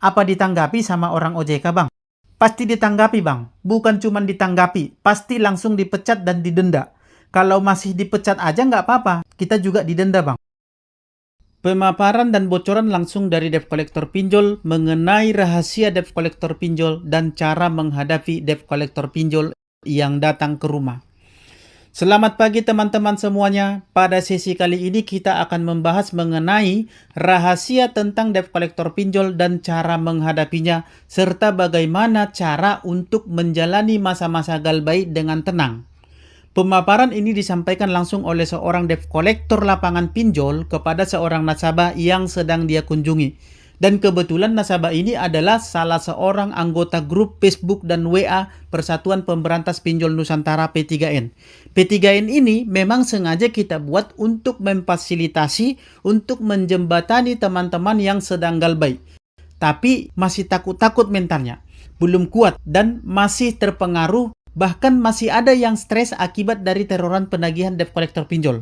Apa ditanggapi sama orang OJK, Bang? Pasti ditanggapi, Bang. Bukan cuma ditanggapi, pasti langsung dipecat dan didenda. Kalau masih dipecat aja nggak apa-apa, kita juga didenda, Bang. Pemaparan dan bocoran langsung dari debt collector pinjol mengenai rahasia debt collector pinjol dan cara menghadapi debt collector pinjol yang datang ke rumah. Selamat pagi teman-teman semuanya. Pada sesi kali ini kita akan membahas mengenai rahasia tentang debt collector pinjol dan cara menghadapinya, serta bagaimana cara untuk menjalani masa-masa galbait dengan tenang. Pemaparan ini disampaikan langsung oleh seorang debt collector lapangan pinjol kepada seorang nasabah yang sedang dia kunjungi. Dan kebetulan nasabah ini adalah salah seorang anggota grup Facebook dan WA Persatuan Pemberantas Pinjol Nusantara P3N. P3N ini memang sengaja kita buat untuk memfasilitasi, untuk menjembatani teman-teman yang sedang galbait. Tapi masih takut-takut mentalnya, belum kuat dan masih terpengaruh, bahkan masih ada yang stres akibat dari teroran penagihan debt collector pinjol.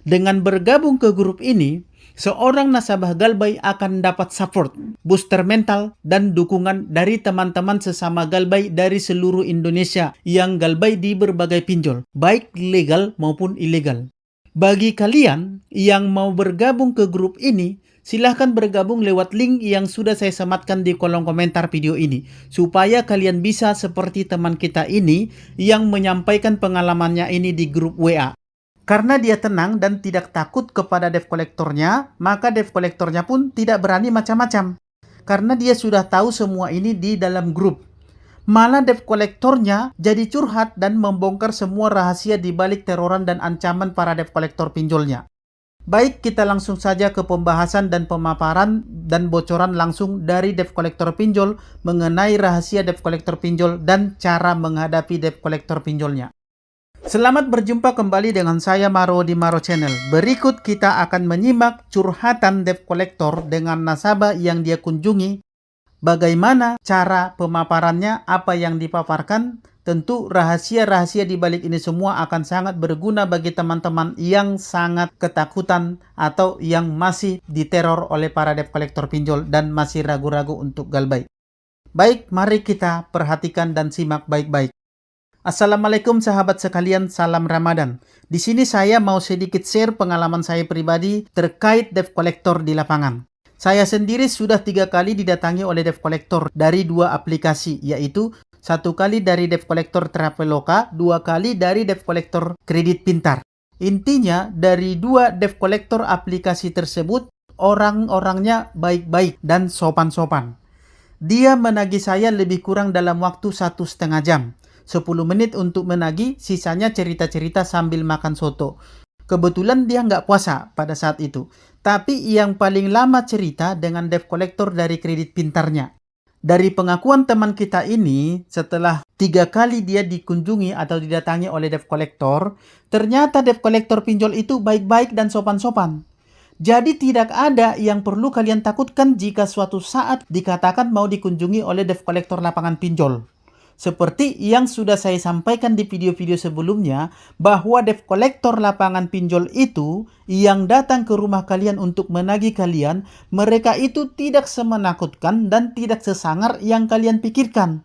Dengan bergabung ke grup ini, seorang nasabah galbait akan dapat support, booster mental, dan dukungan dari teman-teman sesama galbait dari seluruh Indonesia yang galbait di berbagai pinjol, baik legal maupun ilegal. Bagi kalian yang mau bergabung ke grup ini, silahkan bergabung lewat link yang sudah saya sematkan di kolom komentar video ini, supaya kalian bisa seperti teman kita ini yang menyampaikan pengalamannya ini di grup WA. Karena dia tenang dan tidak takut kepada debt collectornya, maka debt collectornya pun tidak berani macam-macam. Karena dia sudah tahu semua ini di dalam grup. Malah debt collectornya jadi curhat dan membongkar semua rahasia di balik teroran dan ancaman para debt collector pinjolnya. Baik, kita langsung saja ke pembahasan dan pemaparan dan bocoran langsung dari debt collector pinjol mengenai rahasia debt collector pinjol dan cara menghadapi debt collector pinjolnya. Selamat berjumpa kembali dengan saya Maro di Maro Channel. Berikut kita akan menyimak curhatan debt collector dengan nasabah yang dia kunjungi. Bagaimana cara pemaparannya, apa yang dipaparkan. Tentu rahasia-rahasia di balik ini semua akan sangat berguna bagi teman-teman yang sangat ketakutan atau yang masih diteror oleh para debt collector pinjol dan masih ragu-ragu untuk galbait. Baik, mari kita perhatikan dan simak baik-baik. Assalamualaikum sahabat sekalian, salam Ramadan. Di sini saya mau sedikit share pengalaman saya pribadi terkait debt collector di lapangan. Saya sendiri sudah 3 kali didatangi oleh debt collector dari 2 aplikasi, yaitu 1 kali dari debt collector Traveloka, 2 kali dari debt collector Kredit Pintar. Intinya dari 2 debt collector aplikasi tersebut, orang-orangnya baik-baik dan sopan-sopan. Dia menagih saya lebih kurang dalam waktu 1,5 jam. 10 menit untuk menagih, sisanya cerita-cerita sambil makan soto. Kebetulan dia nggak puasa pada saat itu. Tapi yang paling lama cerita dengan debt collector dari Kredit Pintarnya. Dari pengakuan teman kita ini, setelah 3 kali dia dikunjungi atau didatangi oleh debt collector, ternyata debt collector pinjol itu baik-baik dan sopan-sopan. Jadi tidak ada yang perlu kalian takutkan jika suatu saat dikatakan mau dikunjungi oleh debt collector lapangan pinjol. Seperti yang sudah saya sampaikan di video-video sebelumnya, bahwa debt collector lapangan pinjol itu yang datang ke rumah kalian untuk menagih kalian, mereka itu tidak semenakutkan dan tidak sesangar yang kalian pikirkan.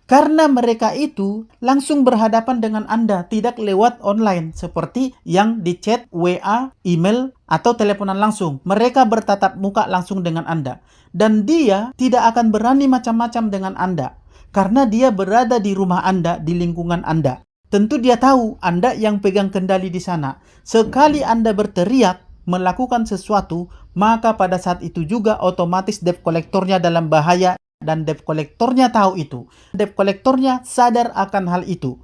Karena mereka itu langsung berhadapan dengan Anda, tidak lewat online seperti yang di chat, WA, email, atau teleponan langsung. Mereka bertatap muka langsung dengan Anda. Dan dia tidak akan berani macam-macam dengan Anda. Karena dia berada di rumah Anda, di lingkungan Anda. Tentu dia tahu Anda yang pegang kendali di sana. Sekali Anda berteriak, melakukan sesuatu, maka pada saat itu juga otomatis debt collectornya dalam bahaya dan debt collectornya tahu itu. Debt collectornya sadar akan hal itu.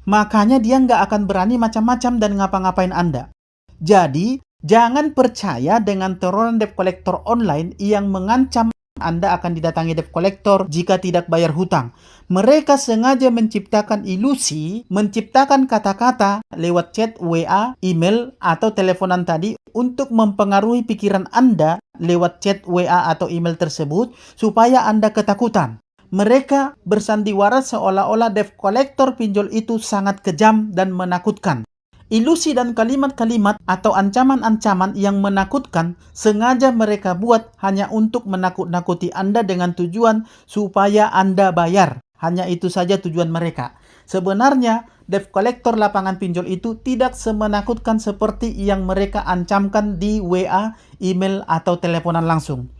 Makanya dia nggak akan berani macam-macam dan ngapa-ngapain Anda. Jadi, jangan percaya dengan teroran debt collector online yang mengancam Anda akan didatangi debt collector jika tidak bayar hutang. Mereka sengaja menciptakan ilusi, menciptakan kata-kata lewat chat, WA, email, atau teleponan tadi untuk mempengaruhi pikiran Anda lewat chat, WA, atau email tersebut supaya Anda ketakutan. Mereka bersandiwara seolah-olah debt collector pinjol itu sangat kejam dan menakutkan. Ilusi dan kalimat-kalimat atau ancaman-ancaman yang menakutkan sengaja mereka buat hanya untuk menakut-nakuti Anda dengan tujuan supaya Anda bayar. Hanya itu saja tujuan mereka. Sebenarnya, debt collector lapangan pinjol itu tidak semenakutkan seperti yang mereka ancamkan di WA, email, atau teleponan langsung.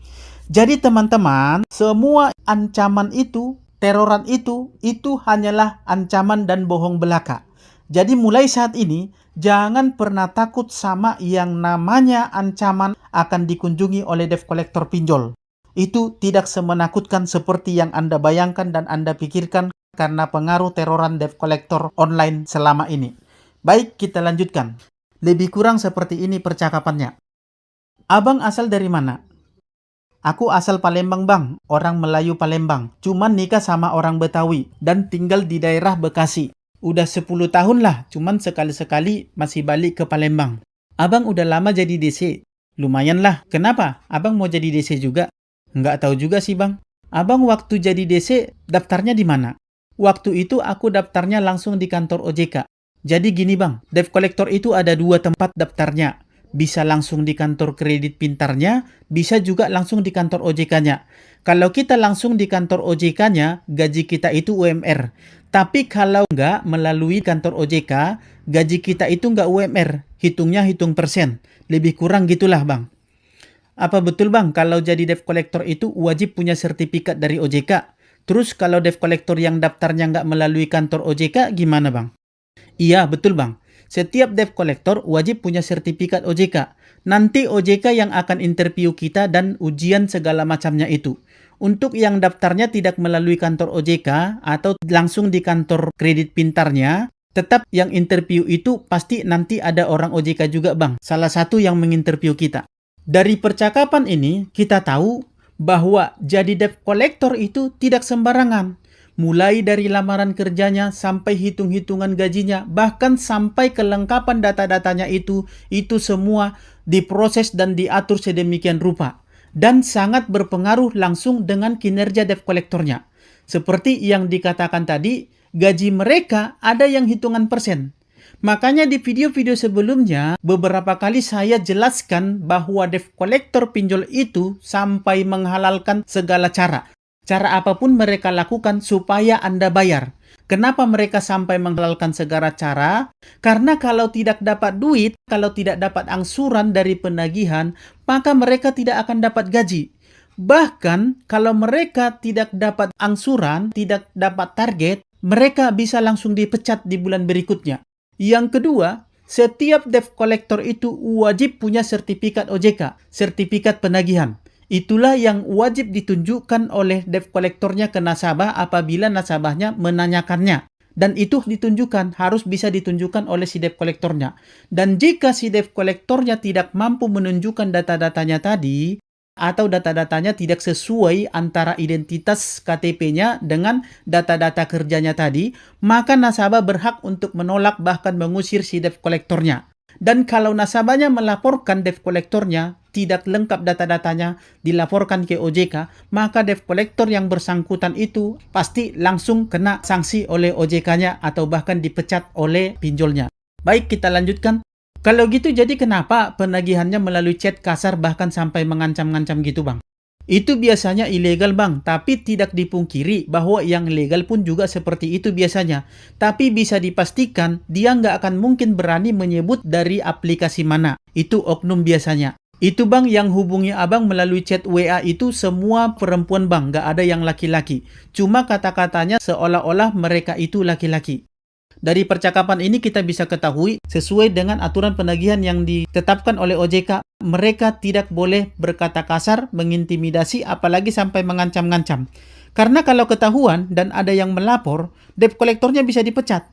Jadi teman-teman, semua ancaman itu, teroran itu hanyalah ancaman dan bohong belaka. Jadi mulai saat ini, jangan pernah takut sama yang namanya ancaman akan dikunjungi oleh debt collector pinjol. Itu tidak semenakutkan seperti yang Anda bayangkan dan Anda pikirkan karena pengaruh teroran debt collector online selama ini. Baik, kita lanjutkan. Lebih kurang seperti ini percakapannya. Abang asal dari mana? Aku asal Palembang bang, orang Melayu Palembang. Cuman nikah sama orang Betawi dan tinggal di daerah Bekasi. Udah 10 tahun lah, cuman sekali-sekali masih balik ke Palembang. Abang udah lama jadi DC. Lumayan lah. Kenapa? Abang mau jadi DC juga? Nggak tahu juga sih bang. Abang waktu jadi DC, daftarnya di mana? Waktu itu aku daftarnya langsung di kantor OJK. Jadi gini bang, debt collector itu ada 2 tempat daftarnya. Bisa langsung di kantor kredit pintarnya, bisa juga langsung di kantor OJK-nya. Kalau kita langsung di kantor OJK-nya, gaji kita itu UMR. Tapi kalau nggak melalui kantor OJK, gaji kita itu nggak UMR. Hitungnya hitung persen. Lebih kurang gitulah bang. Apa betul bang, kalau jadi debt collector itu wajib punya sertifikat dari OJK? Terus kalau debt collector yang daftarnya nggak melalui kantor OJK, gimana bang? Iya, betul bang. Setiap debt collector wajib punya sertifikat OJK. Nanti OJK yang akan interview kita dan ujian segala macamnya itu. Untuk yang daftarnya tidak melalui kantor OJK atau langsung di kantor kredit pintarnya, tetap yang interview itu pasti nanti ada orang OJK juga bang. Salah satu yang menginterview kita. Dari percakapan ini, kita tahu bahwa jadi debt collector itu tidak sembarangan. Mulai dari lamaran kerjanya sampai hitung-hitungan gajinya, bahkan sampai kelengkapan data-datanya itu semua diproses dan diatur sedemikian rupa. Dan sangat berpengaruh langsung dengan kinerja debt collectornya. Seperti yang dikatakan tadi, gaji mereka ada yang hitungan persen. Makanya di video-video sebelumnya, beberapa kali saya jelaskan bahwa debt collector pinjol itu sampai menghalalkan segala cara. Cara apapun mereka lakukan supaya Anda bayar. Kenapa mereka sampai menghalalkan segala cara? Karena kalau tidak dapat duit, kalau tidak dapat angsuran dari penagihan, maka mereka tidak akan dapat gaji. Bahkan kalau mereka tidak dapat angsuran, tidak dapat target, mereka bisa langsung dipecat di bulan berikutnya. Yang kedua, setiap debt collector itu wajib punya sertifikat OJK, sertifikat penagihan. Itulah yang wajib ditunjukkan oleh debt collectornya ke nasabah apabila nasabahnya menanyakannya. Dan itu ditunjukkan, harus bisa ditunjukkan oleh si debt collectornya. Dan jika si debt collectornya tidak mampu menunjukkan data-datanya tadi, atau data-datanya tidak sesuai antara identitas KTP-nya dengan data-data kerjanya tadi, maka nasabah berhak untuk menolak bahkan mengusir si debt collectornya. Dan kalau nasabahnya melaporkan debt collectornya, tidak lengkap data-datanya, dilaporkan ke OJK, maka debt collector yang bersangkutan itu pasti langsung kena sanksi oleh OJK-nya atau bahkan dipecat oleh pinjolnya. Baik, kita lanjutkan. Kalau gitu jadi kenapa penagihannya melalui chat kasar bahkan sampai mengancam-ngancam gitu bang? Itu biasanya ilegal bang, tapi tidak dipungkiri bahwa yang legal pun juga seperti itu biasanya. Tapi bisa dipastikan dia nggak akan mungkin berani menyebut dari aplikasi mana. Itu oknum biasanya. Itu bang yang hubungi abang melalui chat WA itu semua perempuan bang, nggak ada yang laki-laki. Cuma kata-katanya seolah-olah mereka itu laki-laki. Dari percakapan ini kita bisa ketahui sesuai dengan aturan penagihan yang ditetapkan oleh OJK, mereka tidak boleh berkata kasar, mengintimidasi, apalagi sampai mengancam-ngancam. Karena kalau ketahuan dan ada yang melapor, debt collectornya bisa dipecat.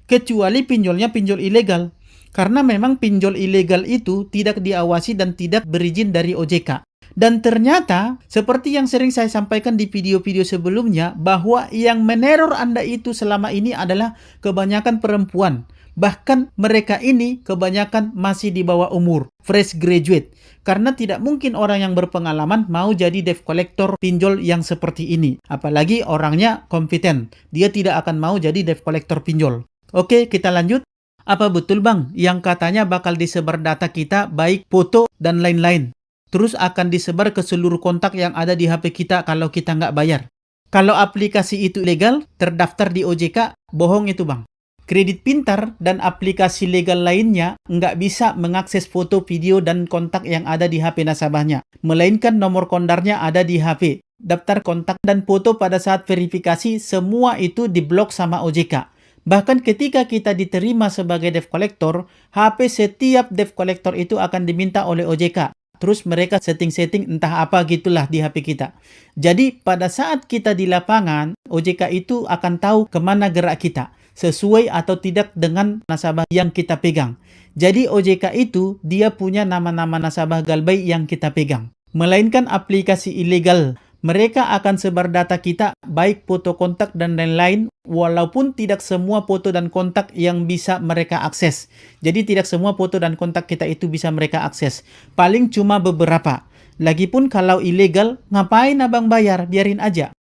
Kecuali pinjolnya pinjol ilegal. Karena memang pinjol ilegal itu tidak diawasi dan tidak berizin dari OJK. Dan ternyata, seperti yang sering saya sampaikan di video-video sebelumnya, bahwa yang meneror Anda itu selama ini adalah kebanyakan perempuan. Bahkan mereka ini kebanyakan masih di bawah umur, fresh graduate. Karena tidak mungkin orang yang berpengalaman mau jadi debt collector pinjol yang seperti ini. Apalagi orangnya kompeten. Dia tidak akan mau jadi debt collector pinjol. Oke, kita lanjut. Apa betul bang, yang katanya bakal disebar data kita, baik foto dan lain-lain? Terus akan disebar ke seluruh kontak yang ada di HP kita kalau kita nggak bayar. Kalau aplikasi itu ilegal, terdaftar di OJK, bohong itu bang. Kredit Pintar dan aplikasi legal lainnya nggak bisa mengakses foto, video, dan kontak yang ada di HP nasabahnya, melainkan nomor kondarnya ada di HP. Daftar kontak dan foto pada saat verifikasi, semua itu diblok sama OJK. Bahkan ketika kita diterima sebagai debt collector, HP setiap debt collector itu akan diminta oleh OJK. Terus mereka setting-setting entah apa gitulah di HP kita. Jadi pada saat kita di lapangan, OJK itu akan tahu kemana gerak kita, sesuai atau tidak dengan nasabah yang kita pegang. Jadi OJK itu dia punya nama-nama nasabah galbay yang kita pegang. Melainkan aplikasi ilegal. Mereka akan sebar data kita, baik foto, kontak, dan lain-lain, walaupun tidak semua foto dan kontak yang bisa mereka akses. Jadi tidak semua foto dan kontak kita itu bisa mereka akses. Paling cuma beberapa. Lagipun kalau ilegal, ngapain abang bayar? Biarin aja.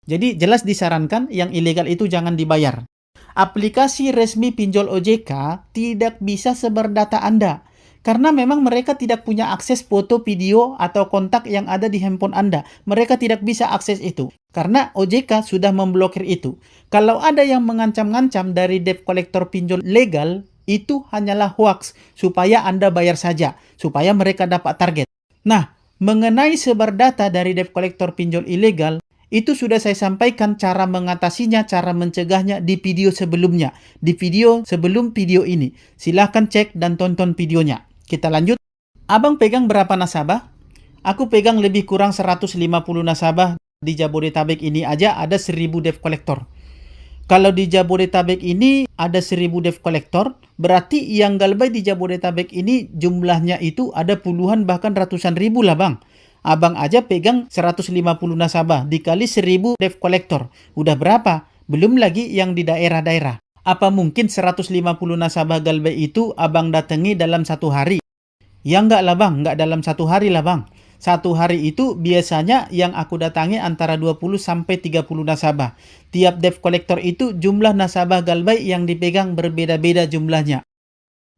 Jadi jelas disarankan yang ilegal itu jangan dibayar. Aplikasi resmi pinjol OJK tidak bisa sebar data Anda. Karena memang mereka tidak punya akses foto, video, atau kontak yang ada di handphone Anda. Mereka tidak bisa akses itu. Karena OJK sudah memblokir itu. Kalau ada yang mengancam-ngancam dari debt collector pinjol legal, itu hanyalah hoax. Supaya Anda bayar saja. Supaya mereka dapat target. Nah, mengenai sebar data dari debt collector pinjol ilegal, itu sudah saya sampaikan cara mengatasinya, cara mencegahnya di video sebelumnya. Di video sebelum video ini. Silahkan cek dan tonton videonya. Kita lanjut. Abang pegang berapa nasabah? Aku pegang lebih kurang 150 nasabah. Di Jabodetabek ini aja ada 1000 debt collector. Kalau di Jabodetabek ini ada 1000 debt collector, berarti yang galbay di Jabodetabek ini jumlahnya itu ada puluhan bahkan ratusan ribu lah bang. Abang aja pegang 150 nasabah dikali 1000 debt collector. Udah berapa? Belum lagi yang di daerah-daerah. Apa mungkin 150 nasabah galbay itu abang datangi dalam satu hari? Ya enggak lah bang, enggak dalam satu hari lah bang. Satu hari itu biasanya yang aku datangi antara 20 sampai 30 nasabah. Tiap debt collector itu jumlah nasabah galbay yang dipegang berbeda-beda jumlahnya.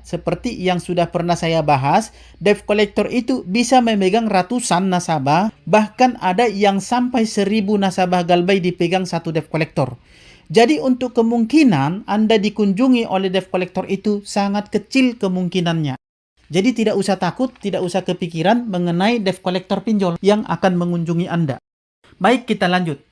Seperti yang sudah pernah saya bahas, debt collector itu bisa memegang ratusan nasabah, bahkan ada yang sampai 1000 nasabah galbay dipegang satu debt collector. Jadi untuk kemungkinan Anda dikunjungi oleh debt collector itu sangat kecil kemungkinannya. Jadi tidak usah takut, tidak usah kepikiran mengenai debt collector pinjol yang akan mengunjungi Anda. Baik, kita lanjut.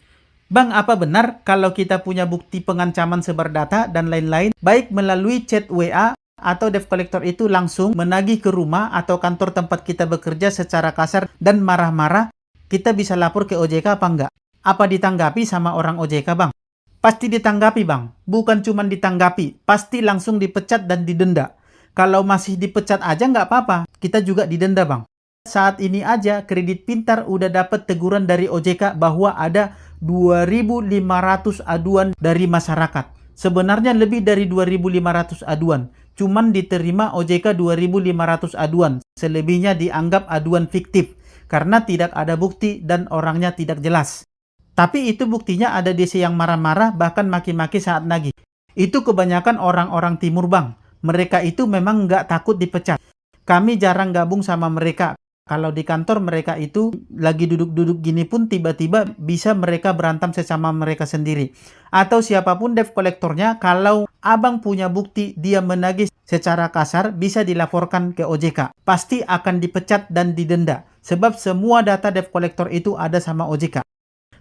Bang, apa benar kalau kita punya bukti pengancaman sebar data dan lain-lain, baik melalui chat WA atau debt collector itu langsung menagih ke rumah atau kantor tempat kita bekerja secara kasar dan marah-marah, kita bisa lapor ke OJK apa enggak? Apa ditanggapi sama orang OJK bang? Pasti ditanggapi bang, bukan cuma ditanggapi, pasti langsung dipecat dan didenda. Kalau masih dipecat aja nggak apa-apa, kita juga didenda bang. Saat ini aja Kredit Pintar udah dapat teguran dari OJK bahwa ada 2.500 aduan dari masyarakat. Sebenarnya lebih dari 2.500 aduan, cuman diterima OJK 2.500 aduan. Selebihnya dianggap aduan fiktif, karena tidak ada bukti dan orangnya tidak jelas. Tapi itu buktinya ada DC yang marah-marah bahkan maki-maki saat nagih. Itu kebanyakan orang-orang timur bang. Mereka itu memang nggak takut dipecat. Kami jarang gabung sama mereka. Kalau di kantor mereka itu lagi duduk-duduk gini pun tiba-tiba bisa mereka berantem sesama mereka sendiri. Atau siapapun debt collectornya, kalau abang punya bukti dia menagih secara kasar bisa dilaporkan ke OJK. Pasti akan dipecat dan didenda. Sebab semua data debt collector itu ada sama OJK.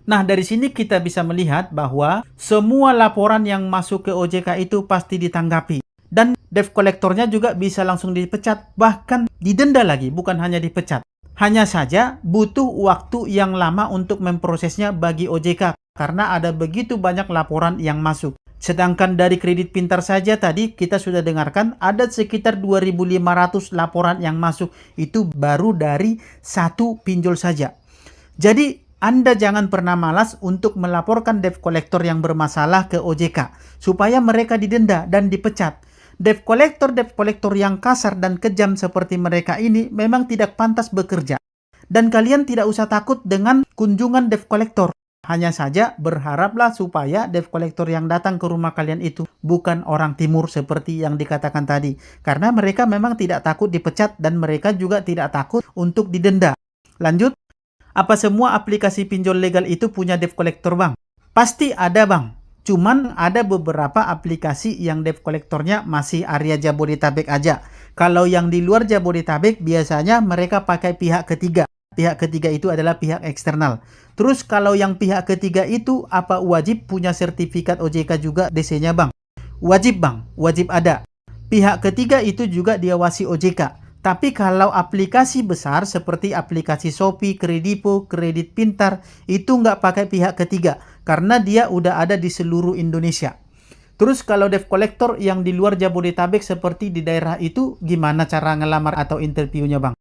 Nah, dari sini kita bisa melihat bahwa semua laporan yang masuk ke OJK itu pasti ditanggapi. Dan debt collectornya juga bisa langsung dipecat, bahkan didenda lagi, bukan hanya dipecat. Hanya saja butuh waktu yang lama untuk memprosesnya bagi OJK, karena ada begitu banyak laporan yang masuk. Sedangkan dari Kredit Pintar saja tadi kita sudah dengarkan ada sekitar 2.500 laporan yang masuk. Itu baru dari satu pinjol saja. Jadi Anda jangan pernah malas untuk melaporkan debt collector yang bermasalah ke OJK supaya mereka didenda dan dipecat. Debt collector yang kasar dan kejam seperti mereka ini memang tidak pantas bekerja. Dan kalian tidak usah takut dengan kunjungan debt collector. Hanya saja berharaplah supaya debt collector yang datang ke rumah kalian itu bukan orang timur seperti yang dikatakan tadi. Karena mereka memang tidak takut dipecat dan mereka juga tidak takut untuk didenda. Lanjut, apa semua aplikasi pinjol legal itu punya debt collector, Bang? Pasti ada, Bang. Cuman ada beberapa aplikasi yang debt collectornya masih area Jabodetabek aja. Kalau yang di luar Jabodetabek biasanya mereka pakai pihak ketiga. Pihak ketiga itu adalah pihak eksternal. Terus kalau yang pihak ketiga itu apa wajib punya sertifikat OJK juga DC-nya, Bang? Wajib, Bang. Wajib ada. Pihak ketiga itu juga diawasi OJK. Tapi kalau aplikasi besar seperti aplikasi Shopee, Kredipo, Kredit Pintar, itu nggak pakai pihak ketiga. Karena dia udah ada di seluruh Indonesia. Terus kalau debt collector yang di luar Jabodetabek seperti di daerah itu, gimana cara ngelamar atau interviewnya, Bang?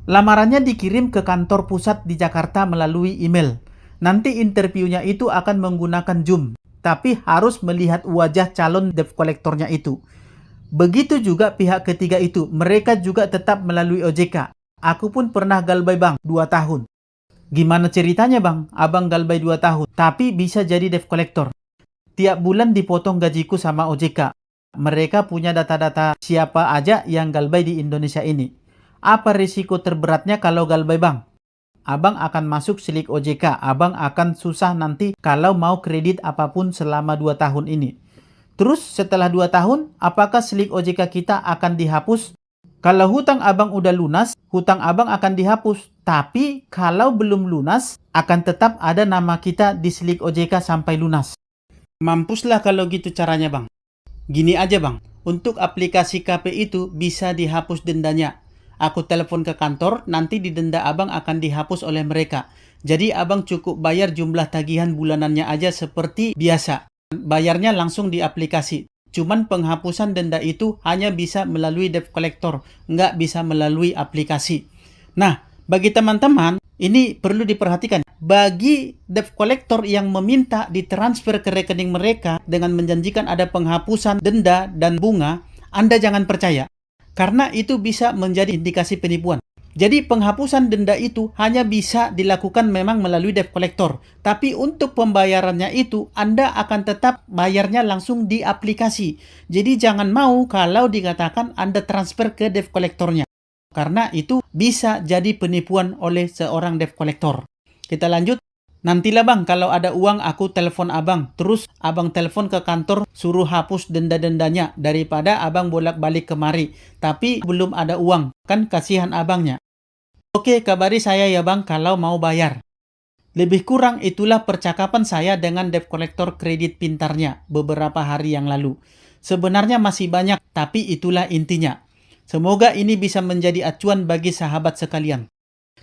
Lamarannya dikirim ke kantor pusat di Jakarta melalui email. Nanti interviewnya itu akan menggunakan Zoom, tapi harus melihat wajah calon debt collectornya itu. Begitu juga pihak ketiga itu, mereka juga tetap melalui OJK. Aku pun pernah galbay, Bang, 2 tahun. Gimana ceritanya, Bang? Abang galbay 2 tahun, tapi bisa jadi debt collector. Tiap bulan dipotong gajiku sama OJK. Mereka punya data-data siapa aja yang galbay di Indonesia ini. Apa risiko terberatnya kalau galbay, Bang? Abang akan masuk silik OJK. Abang akan susah nanti kalau mau kredit apapun selama 2 tahun ini. Terus setelah 2 tahun, apakah silik OJK kita akan dihapus? Kalau hutang abang udah lunas, hutang abang akan dihapus. Tapi kalau belum lunas, akan tetap ada nama kita di silik OJK sampai lunas. Mampuslah kalau gitu caranya, Bang. Gini aja, Bang. Untuk aplikasi KP itu bisa dihapus dendanya. Aku telepon ke kantor, nanti didenda abang akan dihapus oleh mereka. Jadi abang cukup bayar jumlah tagihan bulanannya aja seperti biasa. Bayarnya langsung di aplikasi. Cuman penghapusan denda itu hanya bisa melalui debt collector, nggak bisa melalui aplikasi. Nah, bagi teman-teman, ini perlu diperhatikan. Bagi debt collector yang meminta ditransfer ke rekening mereka dengan menjanjikan ada penghapusan denda dan bunga, Anda jangan percaya. Karena itu bisa menjadi indikasi penipuan. Jadi penghapusan denda itu hanya bisa dilakukan memang melalui debt collector. Tapi untuk pembayarannya itu Anda akan tetap bayarnya langsung di aplikasi. Jadi jangan mau kalau dikatakan Anda transfer ke debt collectornya. Karena itu bisa jadi penipuan oleh seorang debt collector. Kita lanjut. Nantilah, Bang, kalau ada uang aku telepon abang. Terus abang telepon ke kantor suruh hapus denda-dendanya daripada abang bolak-balik kemari. Tapi belum ada uang. Kan kasihan abangnya. Oke, kabari saya ya, Bang, kalau mau bayar. Lebih kurang itulah percakapan saya dengan debt collector Kredit Pintarnya beberapa hari yang lalu. Sebenarnya masih banyak, tapi itulah intinya. Semoga ini bisa menjadi acuan bagi sahabat sekalian.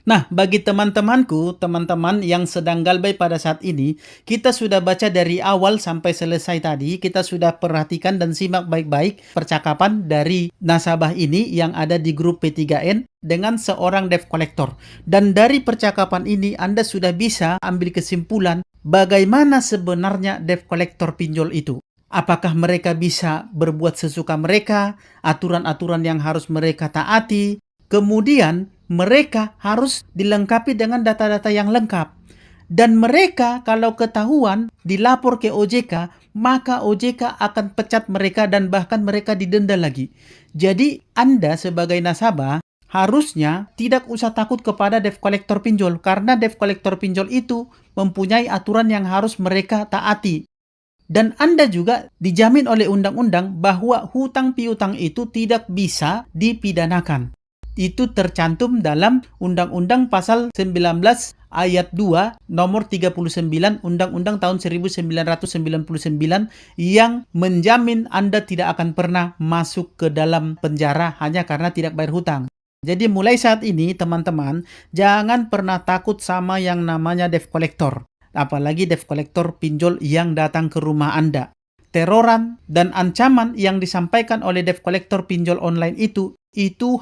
Nah, bagi teman-temanku, teman-teman yang sedang galbay pada saat ini, kita sudah baca dari awal sampai selesai tadi, kita sudah perhatikan dan simak baik-baik percakapan dari nasabah ini yang ada di grup P3N dengan seorang debt collector. Dan dari percakapan ini, Anda sudah bisa ambil kesimpulan bagaimana sebenarnya debt collector pinjol itu. Apakah mereka bisa berbuat sesuka mereka, aturan-aturan yang harus mereka taati, kemudian mereka harus dilengkapi dengan data-data yang lengkap. Dan mereka kalau ketahuan dilapor ke OJK, maka OJK akan pecat mereka dan bahkan mereka didenda lagi. Jadi Anda sebagai nasabah harusnya tidak usah takut kepada debt collector pinjol. Karena debt collector pinjol itu mempunyai aturan yang harus mereka taati. Dan Anda juga dijamin oleh undang-undang bahwa hutang piutang itu tidak bisa dipidanakan. Itu tercantum dalam Undang-Undang Pasal 19 Ayat 2 Nomor 39 Undang-Undang tahun 1999 yang menjamin Anda tidak akan pernah masuk ke dalam penjara hanya karena tidak bayar hutang. Jadi mulai saat ini teman-teman, jangan pernah takut sama yang namanya debt collector. Apalagi debt collector pinjol yang datang ke rumah Anda. Teroran dan ancaman yang disampaikan oleh debt collector pinjol online itu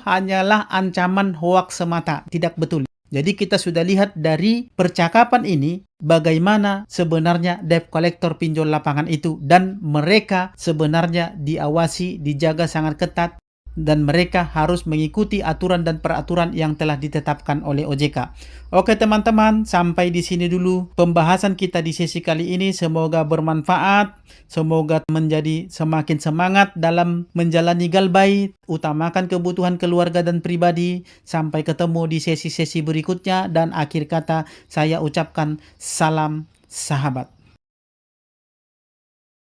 hanyalah ancaman hoaks semata, tidak betul. Jadi kita sudah lihat dari percakapan ini bagaimana sebenarnya debt collector pinjol lapangan itu dan mereka sebenarnya diawasi, dijaga sangat ketat. dan mereka harus mengikuti aturan dan peraturan yang telah ditetapkan oleh OJK. Oke teman-teman, sampai di sini dulu pembahasan kita di sesi kali ini. Semoga bermanfaat, semoga menjadi semakin semangat dalam menjalani galbait, utamakan kebutuhan keluarga dan pribadi. Sampai ketemu di sesi-sesi berikutnya, dan akhir kata saya ucapkan salam sahabat.